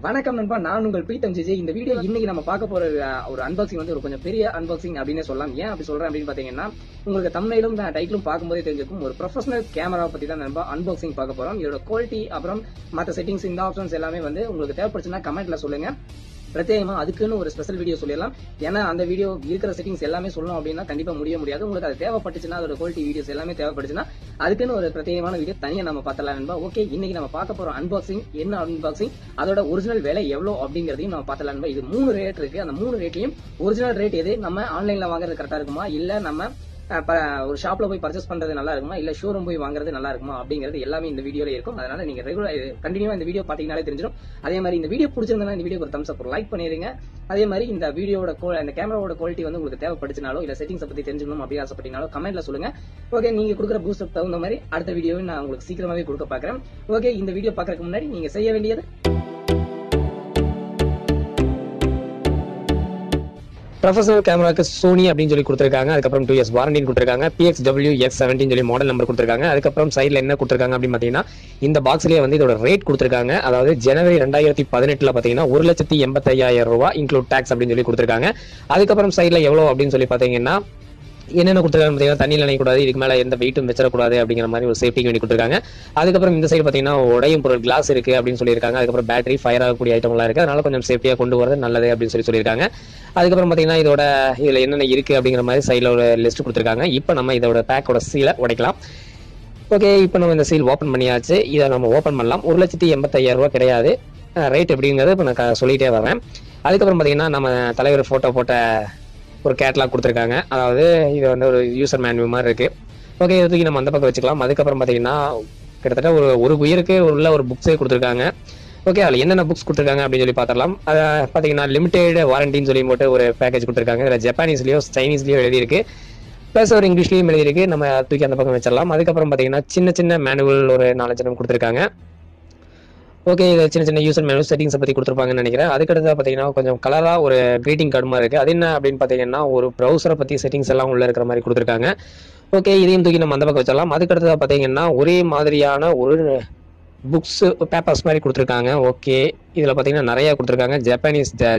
வணக்கம் நண்பா, நான் உங்கள் PreethamJJ. இந்த வீடியோ இன்னைக்கு நம்ம பார்க்க போற ஒரு அன்பாக்சிங் வந்து ஒரு கொஞ்சம் பெரிய அன்பாக்சிங் அப்படின்னு சொல்லலாம். ஏன் அப்படி சொல்றேன் அப்படின்னு பாத்தீங்கன்னா, உங்களுக்கு தம்ப்நெயிலும் டைட்டிலும் பார்க்கும்போதே தெரிஞ்சிருக்கும். ஒரு ப்ரொஃபஷனல் கேமரா பத்தி தான் நண்பா அன்பாக்சிங் பார்க்க போறோம். இதோட குவாலிட்டி அப்புறம் மற்ற செட்டிங்ஸ் இந்த ஆப்ஷன்ஸ் எல்லாமே வந்து உங்களுக்கு தேவைப்படுச்சுன்னா கமெண்ட்ல சொல்லுங்க. பிரத்யேகமா அதுக்குன்னு ஒரு ஸ்பெஷல் வீடியோ சொல்லிடலாம். ஏன்னா அந்த வீடியோ இருக்கிற செட்டிங்ஸ் எல்லாமே சொல்லணும் அப்படின்னா கண்டிப்பா முடியாது. உங்களுக்கு அது தேவைப்பட்டுச்சுன்னா அதோட குவாலிட்டி வீடியோஸ் எல்லாமே தேவைப்பட்டுச்சுன்னா அதுக்குன்னு ஒரு பிரத்யேகமான வீடியோ தனியா நம்ம பார்த்தலாம் நண்பா. ஓகே, இன்னைக்கு நம்ம பார்க்க போற அன்பாக்சிங் என்ன அன்பாக்சிங், அதோட ஒரிஜினல் விலை எவ்வளவு அப்படிங்கறதையும் நம்ம பார்த்தலாம் நண்பா. இது 3 ரேட் இருக்கு. அந்த 3 ரேட்லயும் ஒரிஜினல் ரேட் எது, நம்ம ஆன்லைன்ல வாங்குறது கரெக்டா இருக்குமா, இல்ல நம்ம ஒரு ஷாப்ல போய் பர்ச்சேஸ் பண்றது நல்லா இருக்குமா, இல்ல ஷோரூம் போய் வாங்குறது நல்லா இருக்குமா அப்படிங்கிறது எல்லாமே இந்த வீடியோல இருக்கும். அதனால நீங்க ரெகுலர் கண்டினியூவா இந்த வீடியோ பாத்தீங்கன்னாலே தெரிஞ்சிடும். அதே மாதிரி இந்த வீடியோ பிடிச்சிருந்தா இந்த வீடியோ ஒரு தம்ஸ் அப் லைக் பண்ணிருங்க. அதே மாதிரி இந்த வீடியோட இந்த கேமராவோட குவாலிட்டி வந்து உங்களுக்கு தேவைப்படுச்சுனாலோ இல்ல செட்டிங்ஸ் பத்தி தெரிஞ்சுக்கணும் அப்படி ஆசைப்பட்டீங்களோ கமெண்ட்ல சொல்லுங்க. ஓகே, நீங்க கொடுக்குற பூஸ்ட் தகுந்த மாதிரி அடுத்த வீடியோவை நான் உங்களுக்கு சீக்கிரமாவே கொடுக்க பாக்குறேன். ஓகே, இந்த வீடியோ பாக்குறதுக்கு முன்னாடி நீங்க செய்ய வேண்டியது ப்ரொஃபஷனல் கேமராக்கு சோனி அப்படின்னு சொல்லி கொடுத்துருக்காங்க. அதுக்கப்புறம் 2 years வாரண்டி கொடுத்துருக்காங்க. PXW X70 சொல்லி மாடல் நம்பர் கொடுத்துருக்காங்க. அதுக்கப்புறம் சைடில் என்ன கொடுத்துருக்காங்க அப்படின்னு பார்த்தீங்கன்னா, இந்த பாக்ஸ்லேயே வந்து இதோட ரேட் கொடுத்துருக்காங்க. அதாவது ஜனவரி 2018 பார்த்தீங்கன்னா 1,85,000 ரூபா இன்க்ளூட் டாக்ஸ் அப்படின்னு சொல்லி கொடுத்துருக்காங்க. அதுக்கப்புறம் சைடில் எவ்வளோ அப்படின்னு சொல்லி பார்த்தீங்கன்னா, என்னென்ன கொடுத்துருக்காங்க பார்த்தீங்கன்னா, தண்ணி நினைக்கூடாது, இதுக்கு மேலே எந்த வெயிட்டும் வச்சிடக்கூடாது அப்படிங்கிற மாதிரி ஒரு சேஃப்டிக்கு வேண்டி கொடுத்துருக்காங்க. அதுக்கப்புறம் இந்த சைடு பார்த்தீங்கன்னா உடையும் பொருள் கிளாஸ் இருக்கு அப்படின்னு சொல்லியிருக்காங்க. அதுக்கப்புறம் பேட்டரி ஃபயர் ஆகக்கூடிய ஐட்டம்லாம் இருக்கு. அதனால கொஞ்சம் சேஃப்டியாக கொண்டு வரது நல்லது அப்படின்னு சொல்லியிருக்காங்க. அதுக்கப்புறம் பார்த்தீங்கன்னா இதோட இதில் என்னென்ன இருக்கு அப்படிங்கிற மாதிரி சைடில் ஒரு லிஸ்ட் கொடுத்துருக்காங்க. இப்போ நம்ம இதோட பேக்கோட சீலை உடைக்கலாம். ஓகே, இப்போ நம்ம இந்த சீல் ஓப்பன் பண்ணியாச்சு. இதை நம்ம ஓப்பன் பண்ணலாம். 1,85,000 ரூபா கிடையாது. ரேட் எப்படிங்கிறது இப்போ நான் சொல்லிட்டே வரேன். அதுக்கப்புறம் பார்த்தீங்கன்னா நம்ம தலைவர் ஃபோட்டோ போட்ட ஒரு கேட்லாக் கொடுத்துருக்காங்க. அதாவது இது வந்து ஒரு யூசர் மேனுவல் மாதிரி இருக்கு. ஓகே, இதை தூக்கி நம்ம அந்த பக்கம் வச்சுக்கலாம். அதுக்கப்புறம் பார்த்தீங்கன்னா கிட்டத்தட்ட ஒரு உயிருக்கு உள்ள ஒரு புக்ஸே கொடுத்துருக்காங்க. ஓகே, அதில் என்னென்ன புக்ஸ் கொடுத்துருக்காங்க அப்படின்னு சொல்லி பார்த்துடலாம். அதை பார்த்தீங்கன்னா லிமிடெட் வாரண்டின்னு சொல்லி போட்டு ஒரு பேக்கேஜ் கொடுத்துருக்காங்க. இதில் ஜப்பானீஸ்லயோ சைனீஸ்லயோ எழுதியிருக்கு, ப்ளஸ் ஒரு இங்கிலீஷ்லயும் எழுதியிருக்கு. நம்ம தூக்கி அந்த பக்கம் வச்சிடலாம். அதுக்கப்புறம் பார்த்தீங்கன்னா சின்ன மேனுவல் ஒரு 4 கொடுத்துருக்காங்க. ஓகே, இது சின்ன யூசர் மேனுவல் செட்டிங்ஸை பற்றி கொடுத்துருப்பாங்கன்னு நினைக்கிறேன். அதுக்கடுத்து பார்த்தீங்கன்னா கொஞ்சம் கலராக ஒரு கிரீட்டிங் கார்டு மாதிரி இருக்குது. அது என்ன அப்படின்னு பார்த்தீங்கன்னா ஒரு ப்ரௌசரை பற்றி செட்டிங்ஸ் எல்லாம் உள்ள இருக்கிற மாதிரி கொடுத்துருக்காங்க. ஓகே, இதையும் தூக்கி நம்ம அந்த பக்கம் வச்சிடலாம். அதுக்கடுத்து பார்த்தீங்கன்னா ஒரே மாதிரியான ஒரு புக்ஸ் பேப்பர்ஸ் மாதிரி கொடுத்துருக்காங்க. ஓகே, இதில் பார்த்தீங்கன்னா நிறைய கொடுத்துருக்காங்க.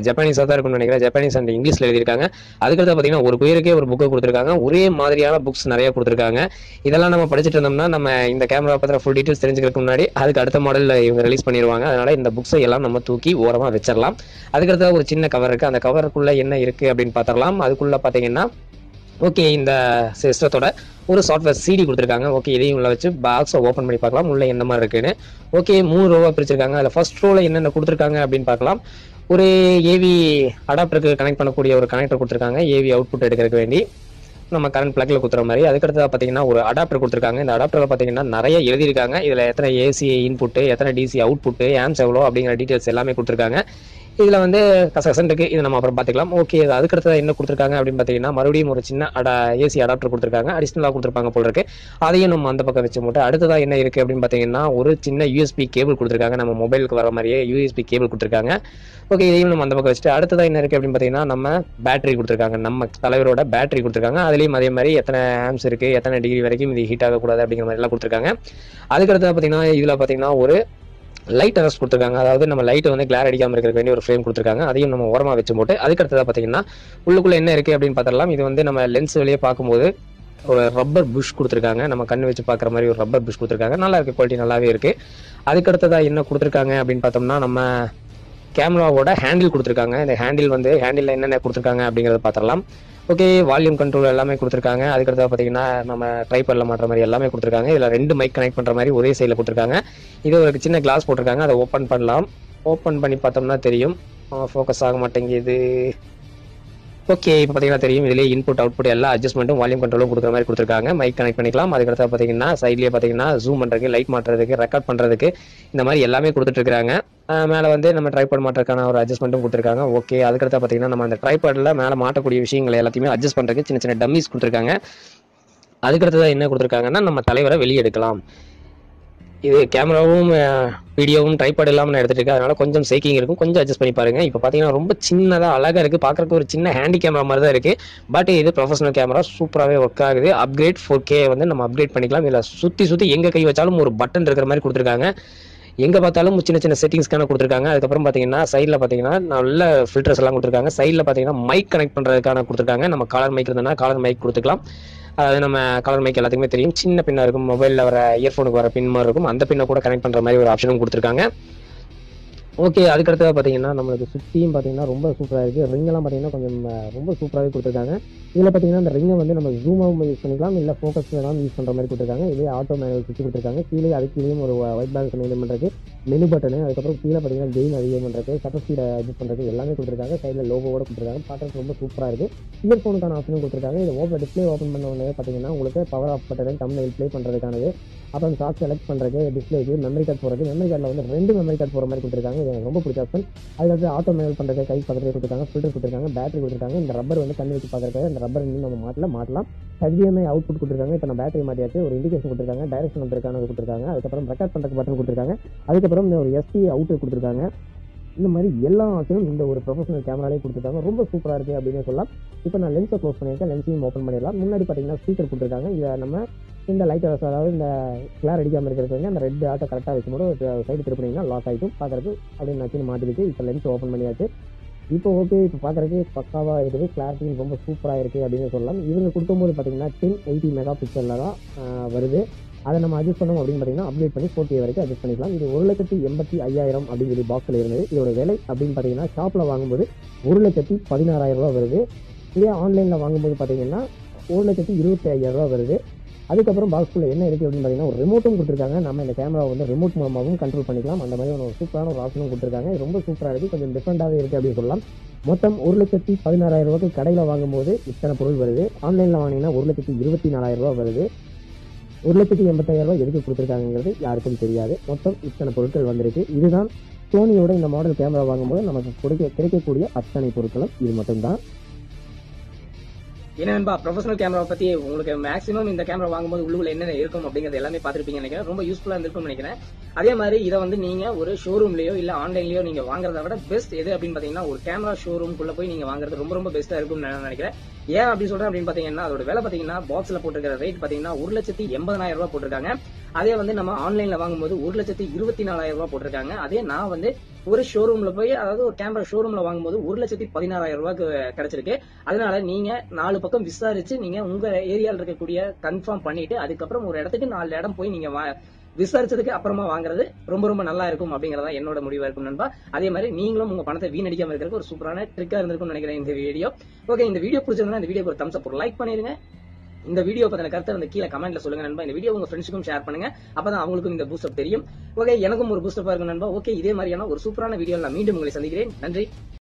ஜப்பானீஸாக தான் இருக்கும்னு நினைக்கிறேன். ஜப்பானீஸ் அண்ட் இங்கிலீஷில் எழுதியிருக்காங்க. அதுக்கடுத்து பார்த்தீங்கன்னா ஒரு பேருக்கே ஒரு புக்கை கொடுத்துருக்காங்க. ஒரே மாதிரியான புக்ஸ் நிறைய கொடுத்துருக்காங்க. இதெல்லாம் நம்ம படிச்சுட்டு இருந்தோம்னா நம்ம இந்த கேமரா பற்றின ஃபுல் டீட்டெயில்ஸ் தெரிஞ்சுக்கிறதுக்கு முன்னாடி அதுக்கு அடுத்த மாடலில் இவங்க ரிலீஸ் பண்ணிடுவாங்க. அதனால இந்த புக்ஸை எல்லாம் நம்ம தூக்கி ஓரமாக வச்சிடலாம். அதுக்கடுத்து ஒரு சின்ன கவர் இருக்குது. அந்த கவருக்குள்ளே என்ன இருக்குது அப்படின்னு பார்த்துடலாம். அதுக்குள்ளே பார்த்தீங்கன்னா ஓகே, இந்த சிஸ்டத்தோட ஒரு சாஃப்ட்வேர் சிடி கொடுத்துருக்காங்க. ஓகே, இதையும் உள்ள வச்சு பாக்ஸை ஓப்பன் பண்ணி பார்க்கலாம் உள்ள என்ன மாதிரி இருக்குன்னு. ஓகே, 3 ரோவா பிரிச்சிருக்காங்க. அதில் ஃபர்ஸ்ட் ரோவில் என்னென்ன கொடுத்துருக்காங்க அப்படின்னு பார்க்கலாம். ஒரு ஏவி அடாப்டருக்கு கனெக்ட் பண்ணக்கூடிய ஒரு கனெக்டர் கொடுத்துருக்காங்க. ஏவி அவுட்புட் எடுக்கிறதுக்கு வேண்டி நம்ம கரண்ட் பிளக்ல கொடுத்துற மாதிரி. அதுக்கடுத்து பார்த்தீங்கன்னா ஒரு அடாப்டர் கொடுத்துருக்காங்க. இந்த அடாப்டரில் பார்த்தீங்கன்னா நிறைய எழுதியிருக்காங்க. இதில் எத்தனை ஏசி இன்புட்டு, எத்தனை டிசி அவுட்புட்டு, ஆம்ஸ் எவ்வளோ அப்படிங்கிற டீட்டெயில்ஸ் எல்லாமே கொடுத்துருக்காங்க. இதில் வந்து கசகசன் இருக்குது. இது நம்ம அப்புறம் பார்த்துக்கலாம். ஓகே, அதுக்கடுத்து என்ன கொடுத்துருக்காங்க அப்படின்னு பார்த்தீங்கன்னா மறுபடியும் ஒரு சின்ன ஏசி அடாப்டர் கொடுத்துருக்காங்க. அடிஷ்னலாக கொடுத்துருப்பாங்க போல இருக்கு. அதையும் நம்ம அந்த பக்கம் வச்சு போட்டு அடுத்ததாக என்ன இருக்குது அப்படின்னு பார்த்தீங்கன்னா ஒரு சின்ன யூஎஸ்பி கேபிள் கொடுத்துருக்காங்க. நம்ம மொபைலுக்கு வர மாதிரியே யூஎஸ்பி கேபிள் கொடுத்துருக்காங்க. ஓகே, இதையும் நம்ம அந்த பக்கம் வச்சுட்டு அடுத்ததாக என்ன இருக்குது அப்படின்னு பார்த்தீங்கன்னா நம்ம பேட்டரி கொடுத்துருக்காங்க. நம்ம தலைவரோட பேட்டரி கொடுத்துருக்காங்க. அதுலேயும் அதே மாதிரி எத்தனை ஆம்ஸ் இருக்குது, எத்தனை டிகிரி வரைக்கும் இது ஹீட் ஆகக்கூடாது அப்படிங்கிற மாதிரி எல்லாம் கொடுத்துருக்காங்க. அதுக்கடுத்து பார்த்தீங்கன்னா இதில் பார்த்தீங்கன்னா ஒரு லைட் அரெஸ்ட் கொடுத்துருக்காங்க. அதாவது நம்ம லைட் வந்து கிளார் அடிக்காமல் இருக்கிற வேண்டிய ஒரு ஃப்ரேம் கொடுத்துருக்காங்க. அதையும் நம்ம ஓரமாக வச்சு போட்டு அதுக்கடுத்ததாக பார்த்தீங்கன்னா உள்ளுக்குள்ளே என்ன இருக்குது அப்படின்னு பார்த்துடலாம். இது வந்து நம்ம லென்ஸ் வெளியே பார்க்கும்போது ஒரு ரப்பர் புஷ் கொடுத்துருக்காங்க. நம்ம கண்ணு வச்சு பார்க்குற மாதிரி ஒரு ரப்பர் புஷ் கொடுத்துருக்காங்க. நல்லா இருக்குது, குவாலிட்டி நல்லாவே இருக்குது. அதுக்கடுத்ததாக என்ன கொடுத்துருக்காங்க அப்படின்னு பார்த்தோம்னா நம்ம கேமராவோட ஹேண்டில் கொடுத்துருக்காங்க. இந்த ஹேண்டில் என்னென்ன கொடுத்துருக்காங்க அப்படிங்கிறத பார்த்துடலாம். ஓகே, வால்யூம் கண்ட்ரோல் எல்லாமே கொடுத்துருக்காங்க. அதுக்கடுத்து பார்த்தீங்கன்னா நம்ம ட்ரைபாட்ல மாட்டுற மாதிரி எல்லாமே கொடுத்துருக்காங்க. இதில் 2 மைக் கனெக்ட் பண்ணுற மாதிரி ஒரே சைடில் கொடுத்துருக்காங்க. இது ஒரு சின்ன கிளாஸ் போட்டிருக்காங்க. அதை ஓப்பன் பண்ணலாம். ஓப்பன் பண்ணி பார்த்தோம்னா தெரியும். ஃபோக்கஸ் ஆக மாட்டேங்குது. ஓகே, இப்போ பார்த்தீங்கன்னா தெரியும். இதிலே இன்புட் அவுட்புட் எல்லா அட்ஜஸ்ட்மெண்ட்டும் வால்யூம் கண்ட்ரோலும் கொடுக்குற மாதிரி கொடுத்துருக்காங்க. மைக் கனெக்ட் பண்ணிக்கலாம். அதுக்கடுத்து பார்த்தீங்கன்னா சைட்லேயே பார்த்தீங்கன்னா ஜூம் பண்ணுறதுக்கு, லைட் மாட்டுறதுக்கு, ரெக்கார்ட் பண்ணுறதுக்கு இந்த மாதிரி எல்லாமே கொடுத்துட்ருக்காங்க. மேலே வந்து நம்ம ட்ரைபாட் மாட்டுறதுக்கான ஒரு அட்ஜஸ்ட்மெண்ட்டும் கொடுத்துருக்காங்க. ஓகே, அதுக்கடுத்து பார்த்தீங்கன்னா நம்ம அந்த ட்ரைபாடில் மேலே மாட்டக்கூடிய விஷயங்களை எல்லாத்தையுமே அட்ஜஸ்ட் பண்ணுறதுக்கு சின்ன டம்மிஸ் கொடுத்துருக்காங்க. அதுக்கடுத்ததாக என்ன கொடுத்துருக்காங்கன்னா நம்ம தலைவரை வெளியே எடுக்கலாம். இது கேமராவும் வீடியோவும் ட்ரைபாட் இல்லாமல் நான் எடுத்துட்டு இருக்கேன். அதனால கொஞ்சம் சேக்கிங் இருக்கும், கொஞ்சம் அட்ஜஸ்ட் பண்ணி பாருங்க. இப்போ பார்த்தீங்கன்னா ரொம்ப சின்னதாக அழகாக இருக்குது. பார்க்குறதுக்கு ஒரு சின்ன ஹேண்டி கேமரா மாதிரி தான் இருக்குது. பட் இது ப்ரொஃபஷனல் கேமரா, சூப்பராகவே ஒர்க் ஆகுது. அப்கிரேட் 4K வந்து நம்ம அப்கிரேட் பண்ணிக்கலாம். இதில் சுற்றி எங்கே கை வச்சாலும் ஒரு பட்டன் இருக்கிற மாதிரி கொடுத்துருக்காங்க. எங்க பார்த்தாலும் சின்ன சின்ன செட்டிங்ஸ்க்கான கொடுத்துருக்காங்க. அதுக்கப்புறம் பாத்தீங்கன்னா சைட்ல பாத்தீங்கன்னா நல்ல ஃபில்டர்ஸ் எல்லாம் கொடுத்துருக்காங்க. சைட்ல பாத்தீங்கன்னா மைக் கனெக்ட் பண்றதுக்கான கொடுத்துருக்காங்க. நம்ம காலர் மைக் இருந்ததுன்னா காலர் மைக் கொடுத்துக்கலாம். அதாவது நம்ம காலர் மைக் எல்லாத்துக்குமே தெரியும், சின்ன பின்னா இருக்கும், மொபைல்ல வர இயர்ஃபோனுக்கு வர பின் மாதிரி இருக்கும், அந்த பின்னை கூட கனெக்ட் பண்ற மாதிரி ஒரு ஆப்ஷனும் கொடுத்துருக்காங்க. ஓகே, அதுக்கடுத்தது பார்த்தீங்கன்னா நம்மளுக்கு சுற்றியும் பார்த்தீங்கன்னா ரொம்ப சூப்பராக இருக்குது. ரிங்கெல்லாம் பார்த்தீங்கன்னா கொஞ்சம் ரொம்ப சூப்பராகவே கொடுத்துருக்காங்க. இதில் பார்த்தீங்கன்னா இந்த ரிங்கை வந்து நம்ம ஜூமாகவும் யூஸ் பண்ணிக்கலாம், இல்லை ஃபோக்கஸ் வேணாலும் யூஸ் பண்ணுற மாதிரி கொடுத்துருக்காங்க. இதே ஆட்டோ மேனுவல் சுவிட்ச் கொடுத்துருக்காங்க. கீழே அதுக்கீழேயும் ஒரு ஒயிட் பேலன்ஸ் மெயின்டைன் பண்ணுறதுக்கு மெனு பட்டனு, அதுக்கப்புறம் கீழே பார்த்தீங்கன்னா கெயின் அதிகம் பண்ணுறது, ஷட்டர் ஸ்பீடை இது பண்ணுறது எல்லாமே கொடுத்துருக்காங்க. சைடில் லோகோவோட கொடுத்துருக்காங்க. பார்க்குறதுக்கு ரொம்ப சூப்பராக இருக்குது. இயர்ஃபோனுக்கான ஆப்ஷனும் கொடுத்துருக்காங்க. இது டிஸ்பிளே ஓப்பன் பண்ண உடனே பார்த்தீங்கன்னா உங்களுக்கு power off button, thumbnail play பண்ணுறதுக்கானது, அப்புறம் ஷார்ட் செலக்ட் பண்ணுறது, டிஸ்பிளேக்கு மெமரி கார்டு போகிறது. மெமரி கார்டில் வந்து 2 மெமரி கார்டு போகிற மாதிரி கொடுத்துருக்காங்க. இது எனக்கு ரொம்ப பிடிச்ச ஆப்ஷன். அதுக்கு ஆட்டோ மேனுவல் பண்ணுறது, கை பக்கத்துலேயே கொடுத்துருக்காங்க. ஃபில்டர் கொடுத்துருக்காங்க, பேட்டரி கொடுத்துருக்காங்க. இந்த ரப்பர் வந்து கண்ணு வச்சு பார்க்குறதுக்காக இந்த ரப்பர் இன்னும் நம்ம மாட்டலாம். HDMI அவுட்புட் கொடுத்துருக்காங்க. இப்போ நான் பேட்டரி மாட்டியாச்சு. ஒரு இண்டிகேஷன் கொடுத்துருக்காங்க, டைரக்ஷன் வந்திருக்கான கொடுத்துருக்காங்க. அதுக்கப்புறம் ரெக்கார்ட் பண்ணுறதுக்கு பட்டன் கொடுத்துருக்காங்க. அதுக்கப்புறம் ஒரு SD அவுட் கொடுத்துருக்காங்க. இந்த மாதிரி எல்லா ஆப்ஷனும் இந்த ஒரு ப்ரொஃபஷனல் கேமராலே கொடுத்துருக்காங்க. ரொம்ப சூப்பராக இருக்குது அப்படின்னு சொல்லலாம். இப்போ நான் லென்ஸை க்ளோஸ் பண்ணியிருக்கேன், லென்ஸையும் ஓப்பன் பண்ணிடலாம். முன்னாடி பார்த்தீங்கன்னா ஸ்பீக்கர் கொடுத்துருக்காங்க. இதை நம்ம இந்த லைட் அதாவது இந்த கிளார் அடிக்காமல் இருக்கிறது அந்த ரெட் ஆட்டோ கரெக்டாக வைக்கும்போது சைடு திருப்பினீங்கன்னா லாக் ஆகிடும். பார்க்குறதுக்கு அப்படின்னு நான் மாட்டிருக்கு. இப்போ லென்ஸ் ஓப்பன் பண்ணியாச்சு. இப்போ ஓகே, இப்போ பார்க்குறதுக்கு பக்காவாக இருக்குது. கிளாரிட்டியும் ரொம்ப சூப்பராக இருக்குது அப்படின்னு சொல்லலாம். இவங்க கொடுக்கும்போது பார்த்தீங்கன்னா 1080 மெகா பிக்சலில் தான் வருது. அதை நம்ம அட்ஜஸ்ட் பண்ணோம் அப்படின்னு பார்த்தீங்கன்னா அப்டேட் பண்ணி 4K வரைக்கும் அட்ஜஸ்ட் பண்ணிக்கலாம். இது 1,85,000 அப்படின்னு சொல்லி பாக்ஸில் இருந்தது. இதோட விலை அப்படின்னு பார்த்தீங்கன்னா ஷாப்பில் வாங்கும்போது 1,16,000 ரூபா வருது. இதே ஆன்லைனில் வாங்கும்போது பார்த்தீங்கன்னா 1,25,000 வருது. அதுக்கப்புறம் பாக்ஸ்குள்ளே என்ன இருக்குது அப்படின்னு பார்த்தீங்கன்னா ஒரு ரிமோட்டும் கொடுத்துருக்காங்க. நம்ம இந்த கேமரா வந்து ரிமோட் மூலமாகவும் கண்ட்ரோல் பண்ணிக்கலாம். அந்த மாதிரி ஒரு சூப்பரான ஒரு ஆப்ஷனும் கொடுத்துருக்காங்க. இது ரொம்ப சூப்பராக இருக்குது, கொஞ்சம் டிஃப்ரெண்டாகவே இருக்குது அப்படின்னு சொல்லலாம். மொத்தம் 1,16,000 ரூபாய்க்கு கடையில் வாங்கும்போது இத்தனை பொருள் வருது. ஆன்லைனில் வாங்கினீங்கன்னா 1,24,000 ரூபா வருது. 1,85,000 எதுக்கு கொடுத்துருக்காங்கிறது யாருக்கும் தெரியாது. மொத்தம் இத்தனை பொருட்கள் வந்திருக்கு. இதுதான் சோனியோட இந்த மாடல் கேமரா வாங்கும்போது நமக்கு கிடைக்கக்கூடிய அத்தனை பொருட்களும் இது மட்டும்தான். ஏன்னா நண்பா, ப்ரொஃபஷனல் கேமரா பத்தி உங்களுக்கு மேக்ஸிமம் இந்த கேமரா வாங்கும்போது உள்ளுக்குள்ள என்னென்ன இருக்கும் அப்படிங்கறது எல்லாமே பார்த்திருப்பீங்க நினைக்கிறேன். ரொம்ப யூஸ்ஃபுல்லா இருந்திருக்கும்னு நினைக்கிறேன். அதே மாதிரி இதை வந்து நீங்க ஒரு ஷோரூம்லயோ இல்ல ஆன்லைன்லயோ நீங்க வாங்குறத விட பெஸ்ட் எது அப்படின்னு பாத்தீங்கன்னா ஒரு கேமரா ஷோரூம்குள்ள போய் நீங்க வாங்குறது ரொம்ப ரொம்ப பெஸ்டா இருக்கும்னு நான் நினைக்கிறேன். ஏன் அப்படி சொல்றேன் அப்படின்னு பாத்தீங்கன்னா அதோட விலை பாத்தீங்கன்னா பாக்ஸ்ல போட்டிருக்கிற ரேட் பாத்தீங்கன்னா 1,80,000 ரூபாய் போட்டிருக்காங்க. அதே வந்து நம்ம ஆன்லைன்ல வாங்கும்போது 1,24,000 ரூபாய் போட்டிருக்காங்க. அதே நான் வந்து ஒரு ஷோரூம்ல போய், அதாவது ஒரு கேமரா ஷோரூம்ல வாங்கும்போது 1,16,000 ரூபாய்க்கு கிடைச்சிருக்கு. அதனால நீங்க 4 பக்கம் விசாரிச்சு நீங்க உங்க ஏரியால இருக்கக்கூடிய கன்ஃபார்ம் பண்ணிட்டு அதுக்கப்புறம் ஒரு இடத்துக்கு 4 இடம் போய் நீங்க விசாரிச்சதுக்கு அப்புறமா வாங்குறது ரொம்ப ரொம்ப நல்லா இருக்கும் அப்படிங்கறதா என்னோட முடிவா இருக்கும் நண்பா. அதே மாதிரி நீங்களும் உங்க பணத்தை வீணடிக்காம இருக்கிறதுக்கு ஒரு சூப்பரான ட்ரிக்கா இருந்திருக்கும் நினைக்கிறேன் இந்த வீடியோ. ஓகே, இந்த வீடியோ பிடிச்சிருந்தா இந்த வீடியோக்கு ஒரு தம்ஸ் அப், ஒரு லைக் பண்ணிருங்க. இந்த வீடியோ பத்தின கருத்தை வந்து கீழே கமெண்ட்ல சொல்லுங்க நண்பா. இந்த வீடியோ உங்க ஃப்ரெண்ட்ஸுக்கும் ஷேர் பண்ணுங்க, அப்பதான் அவங்களுக்கும் இந்த பூஸ்ட் அப் தெரியும். ஓகே, எனக்கும் ஒரு பூஸ்ட் அப் இருக்கும் நண்பா. ஓகே, இதே மாதிரியான ஒரு சூப்பரான வீடியோ நான் மீண்டும் உங்களை சந்திக்கிறேன். நன்றி.